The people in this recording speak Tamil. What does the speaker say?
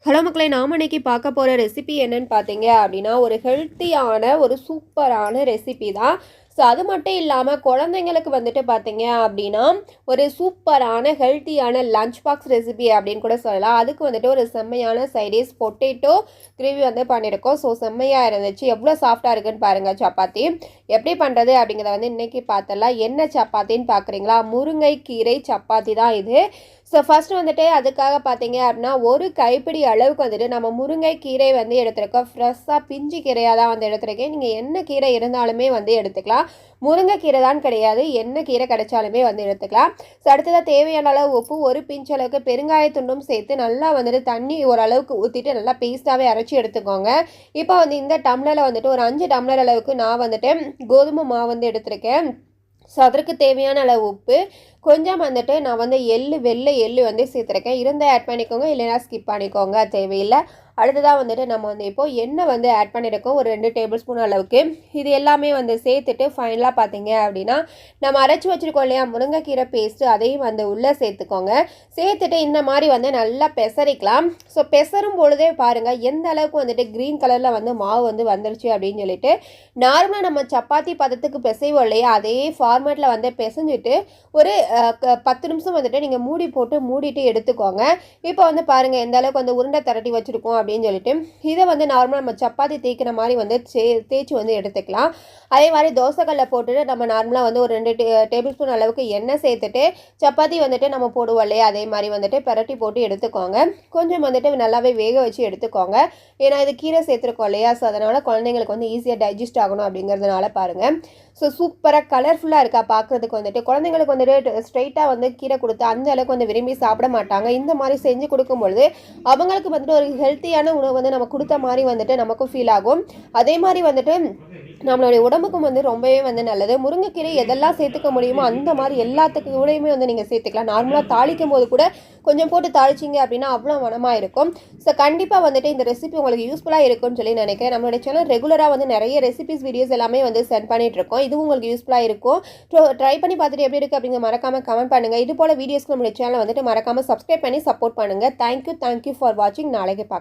ஹலோ மக்களே, நாம இன்னைக்கு பார்க்க போகிற ரெசிபி என்னன்னு பார்த்தீங்க அப்படின்னா, ஒரு ஹெல்த்தியான ஒரு சூப்பரான ரெசிபி தான். ஸோ அது மட்டும் இல்லாமல் குழந்தைங்களுக்கு வந்துட்டு பார்த்தீங்க அப்படின்னா, ஒரு சூப்பரான ஹெல்த்தியான லஞ்ச் பாக்ஸ் ரெசிபி அப்படின்னு கூட சொல்லலாம். அதுக்கு வந்துட்டு ஒரு செம்மையான சைடிஷ் பொட்டேட்டோ கிரேவி வந்து பண்ணியிருக்கோம். ஸோ செம்மையாக இருந்துச்சு. எவ்வளோ சாஃப்டாக இருக்குன்னு பாருங்கள் சப்பாத்தி. எப்படி பண்ணுறது அப்படிங்கிறத வந்து இன்றைக்கி பார்த்துடலாம். என்ன சப்பாத்தின்னு பார்க்குறீங்களா? முருங்கைக்கீரை சப்பாத்தி தான் இது. ஸோ ஃபஸ்ட்டு வந்துட்டு அதுக்காக பார்த்தீங்க அப்படின்னா, ஒரு கைப்பிடி அளவுக்கு வந்துட்டு நம்ம முருங்கைக்கீரை வந்து எடுத்துருக்கோம். ஃப்ரெஷ்ஷாக பிஞ்சு கீரையாக தான் வந்து எடுத்துருக்கேன். நீங்கள் என்ன கீரை இருந்தாலுமே வந்து எடுத்துக்கலாம். முருங்கைக்கீரை தான் கிடையாது, என்ன கீரை கிடைச்சாலுமே வந்து எடுத்துக்கலாம். ஸோ அடுத்ததாக தேவையான அளவு உப்பு, ஒரு பிஞ்ச் அளவுக்கு பெருங்காயத்துண்டும் சேர்த்து நல்லா வந்துட்டு தண்ணி ஓரளவுக்கு ஊற்றிட்டு நல்லா பேஸ்ட்டாகவே அரைச்சி எடுத்துக்கோங்க. இப்போ வந்து இந்த டம்ளரில் வந்துட்டு ஒரு 5 டம்ளர் அளவுக்கு நான் வந்துட்டு கோதுமை மாவு வந்து எடுத்திருக்கேன். ஸோ அதற்கு தேவையான அளவு உப்பு, கொஞ்சம் வந்துட்டு நான் வந்து வெள்ளை எள்ளு வந்து சேர்த்துருக்கேன். இருந்தால் ஆட் பண்ணிக்கோங்க, இல்லைனா ஸ்கிப் பண்ணிக்கோங்க, தேவையில்லை. அடுத்ததாக வந்துட்டு நம்ம வந்து இப்போது எண்ணெய் வந்து ஆட் பண்ணியிருக்கோம் ஒரு 2 டேபிள் ஸ்பூன் அளவுக்கு. இது எல்லாமே வந்து சேர்த்துட்டு ஃபைனலாக பார்த்தீங்க அப்படின்னா, நம்ம அரைச்சி வச்சுருக்கோம் இல்லையா முருங்கைக்கீரை பேஸ்ட்டு, அதையும் வந்து உள்ளே சேர்த்துக்கோங்க. சேர்த்துட்டு இந்த மாதிரி வந்து நல்லா பெசரிக்கலாம். ஸோ பெசரும் பொழுதே பாருங்கள் எந்த அளவுக்கு வந்துட்டு க்ரீன் கலரில் வந்து மாவு வந்து வந்துருச்சு அப்படின்னு சொல்லிட்டு. நார்மலாக நம்ம சப்பாத்தி பதத்துக்கு பிசைவோம் இல்லையா, அதே ஃபார்மேட்டில் வந்து பிசைஞ்சிட்டு ஒரு 10 நிமிஷம் வந்துட்டு நீங்கள் மூடிட்டு எடுத்துக்கோங்க. இப்போ வந்து பாருங்கள் எந்த அளவுக்கு வந்து உருண்டை திரட்டி வச்சுருக்கோம் அப்படின்னு சொல்லிட்டு. இதை வந்து நார்மலாக நம்ம சப்பாத்தி தேய்க்கிற மாதிரி வந்து தேய்ச்சி வந்து எடுத்துக்கலாம். அதே மாதிரி தோசைக்கல்லை போட்டுட்டு நம்ம நார்மலாக வந்து ஒரு 2 டேபிள் ஸ்பூன் அளவுக்கு எண்ணெய் சேர்த்துட்டு சப்பாத்தி வந்துட்டு நம்ம போடுவோம் இல்லையா, அதே மாதிரி வந்துட்டு பிரட்டி போட்டு எடுத்துக்கோங்க. கொஞ்சம் வந்துட்டு நல்லாவே வேக வச்சு எடுத்துக்கோங்க. ஏன்னா இது கீரை சேர்த்துருக்கோம் இல்லையா, ஸோ அதனால் குழந்தைங்களுக்கு வந்து ஈஸியாக டைஜஸ்ட் ஆகணும் அப்படிங்கிறதுனால பாருங்கள். ஸோ சூப்பராக கலர்ஃபுல்லாக இருக்கா பார்க்குறதுக்கு. வந்துட்டு குழந்தைங்களுக்கு வந்துட்டு ஸ்ட்ரைட்டாக வந்து கீரை கொடுத்து அந்த அளவுக்கு வந்து விரும்பி சாப்பிட மாட்டாங்க. இந்த மாதிரி செஞ்சு கொடுக்கும்பொழுது அவங்களுக்கு வந்துட்டு ஒரு ஹெல்த்தியான உணவு வந்து நம்ம கொடுத்த மாதிரி வந்துட்டு நமக்கும் ஃபீல் ஆகும். அதே மாதிரி வந்துட்டு நம்மளுடைய உடம்புக்கும் வந்து ரொம்பவே வந்து நல்லது. முருங்கைக்கீரை எதெல்லாம் சேர்த்துக்க முடியுமோ அந்த மாதிரி எல்லாத்துக்கு கூடயுமே வந்து நீங்கள் சேர்த்துக்கலாம். நார்மலாக தாளிக்கும் போது கூட கொஞ்சம் போட்டு தாளிச்சிங்க அப்படின்னா அவ்வளோ மனமாக இருக்கும். ஸோ கண்டிப்பாக வந்துட்டு இந்த ரெசிபி உங்களுக்கு யூஸ்ஃபுல்லாக இருக்கும்னு சொல்லி நினைக்கிறேன். நம்மளுடைய சேனல் ரெகுலராக வந்து நிறைய ரெசிபிஸ் வீடியோஸ் எல்லாமே வந்து சென்ட் பண்ணிகிட்ருக்கோம். இதுவும் உங்களுக்கு யூஸ்ஃபுல்லாக இருக்கும். ட்ரை பண்ணி பார்த்துட்டு எப்படி இருக்குது அப்படிங்கிற மறக்காமல் கமெண்ட் பண்ணுங்கள். இது போல் வீடியோஸ்க்கு நம்மளுடைய சேனலை வந்துட்டு மறக்காமல் சப்ஸ்கிரைப் பண்ணி சப்போர்ட் பண்ணுங்கள். தேங்க்யூ ஃபார் வாட்சிங். நாளைக்கு பார்க்கலாம்.